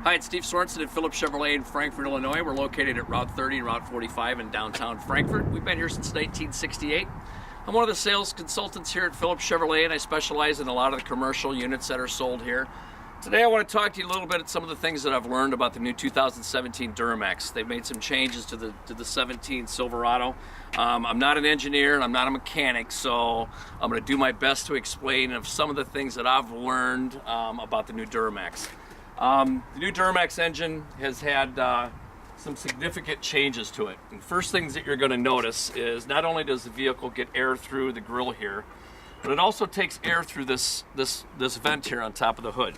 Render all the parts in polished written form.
Hi, it's Steve Sorensen at Phillips Chevrolet in Frankfort, Illinois. We're located at Route 30 and Route 45 in downtown Frankfort. We've been here since 1968. I'm one of the sales consultants here at Phillips Chevrolet, and I specialize in a lot of the commercial units that are sold here. Today I want to talk to you a little bit about some of the things that I've learned about the new 2017 Duramax. They've made some changes to the 17 Silverado. I'm not an engineer and I'm not a mechanic, so I'm going to do my best to explain of some of the things that I've learned about the new Duramax. The new Duramax engine has had some significant changes to it. And first things that you're going to notice is not only does the vehicle get air through the grille here, but it also takes air through this vent here on top of the hood.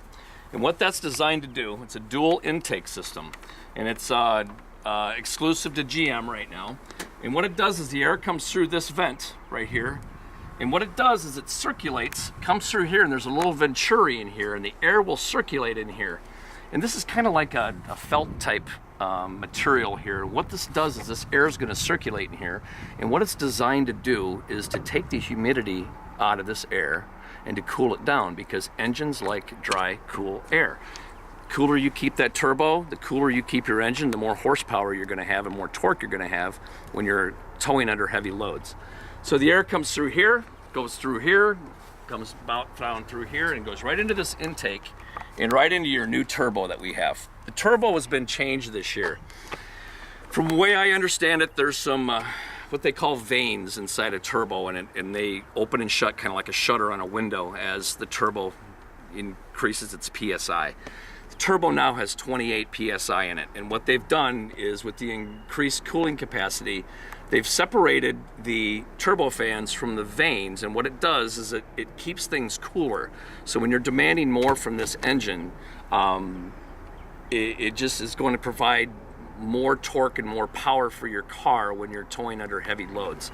And what that's designed to do, it's a dual intake system, and it's exclusive to GM right now. And what it does is the air comes through this vent right here, and what it does is it circulates, comes through here, and there's a little venturi in here, and the air will circulate in here. And this is kind of like a felt type material here. What this does is this air is going to circulate in here, and what it's designed to do is to take the humidity out of this air and to cool it down, because engines like dry, cool air. Cooler you keep that turbo, the cooler you keep your engine, the more horsepower you're going to have and more torque you're going to have when you're towing under heavy loads. So the air comes through here, goes through here, comes down through here, and goes right into this intake and right into your new turbo that we have. The turbo has been changed this year. From the way I understand it, there's some what they call vanes inside a turbo, and they open and shut kind of like a shutter on a window as the turbo increases its PSI. The turbo now has 28 PSI in it, and what they've done is with the increased cooling capacity, they've separated the turbofans from the vanes, and what it does is it keeps things cooler. So when you're demanding more from this engine, it just is going to provide more torque and more power for your car when you're towing under heavy loads.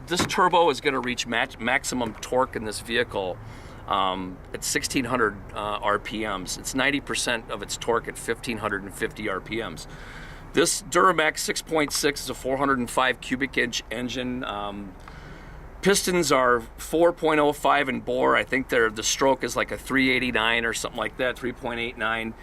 This turbo is going to reach maximum torque in this vehicle at 1600 RPMs. It's 90% of its torque at 1550 RPMs. This Duramax 6.6 is a 405 cubic inch engine. Pistons are 4.05 in bore. I think the stroke is like a 389 or something like that, 3.89.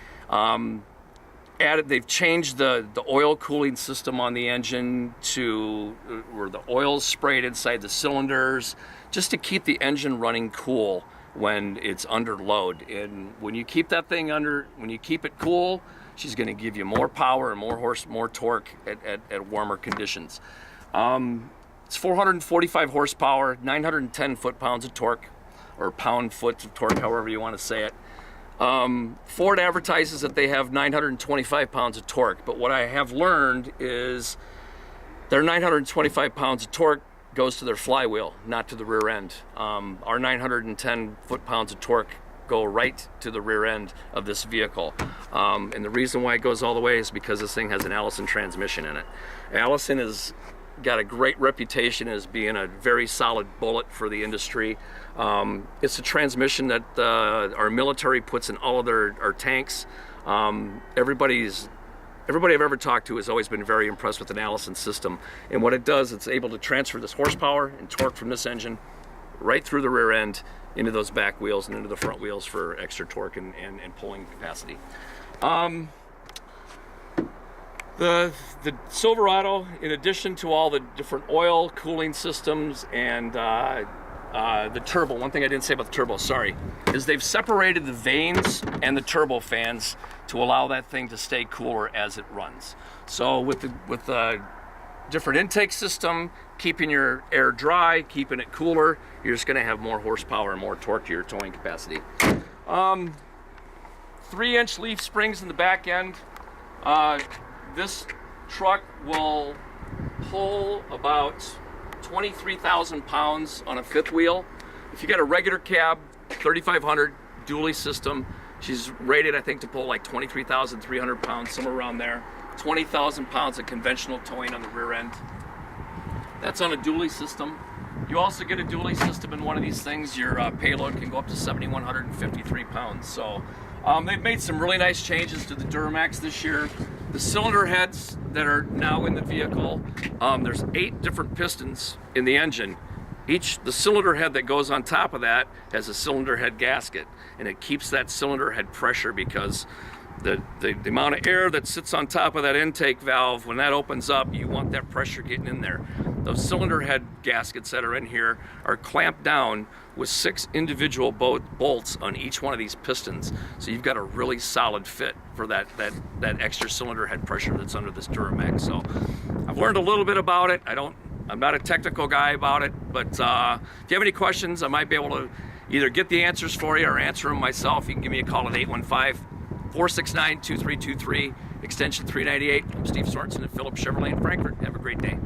They've changed the oil cooling system on the engine to where the oil's sprayed inside the cylinders, just to keep the engine running cool when it's under load. And when you keep that thing when you keep it cool, she's going to give you more power and more torque at warmer conditions. It's 445 horsepower, 910 foot-pounds of torque, or pound-foot of torque, however you want to say it. Ford advertises that they have 925 pounds of torque, but what I have learned is their 925 pounds of torque goes to their flywheel, not to the rear end. Our 910 foot-pounds of torque go right to the rear end of this vehicle. And the reason why it goes all the way is because this thing has an Allison transmission in it. Allison has got a great reputation as being a very solid bullet for the industry. It's a transmission that our military puts in all of our tanks. Everybody I've ever talked to has always been very impressed with an Allison system. And what it does, it's able to transfer this horsepower and torque from this engine right through the rear end into those back wheels and into the front wheels for extra torque and pulling capacity. The Silverado, in addition to all the different oil cooling systems and the turbo, one thing I didn't say about the turbo, sorry, is they've separated the vanes and the turbo fans to allow that thing to stay cooler as it runs. So with the different intake system, keeping your air dry, keeping it cooler, you're just going to have more horsepower and more torque to your towing capacity. 3-inch leaf springs in the back end. This truck will pull about 23,000 pounds on a fifth wheel. If you got a regular cab, 3,500 dually system, she's rated, I think, to pull like 23,300 pounds, somewhere around there. 20,000 pounds of conventional towing on the rear end. That's on a dually system. You also get a dually system in one of these things. Your payload can go up to 7,153 pounds. So they've made some really nice changes to the Duramax this year. The cylinder heads that are now in the vehicle, there's 8 different pistons in the engine. The cylinder head that goes on top of that has a cylinder head gasket, and it keeps that cylinder head pressure because the amount of air that sits on top of that intake valve, when that opens up, you want that pressure getting in there. Those cylinder head gaskets that are in here are clamped down with 6 individual bolts on each one of these pistons. So you've got a really solid fit for that extra cylinder head pressure that's under this Duramax. So I've learned a little bit about it. I'm not a technical guy about it, but if you have any questions, I might be able to either get the answers for you or answer them myself. You can give me a call at 815-469-2323, extension 398. I'm Steve Sorensen at Phillips Chevrolet in Frankfort. Have a great day.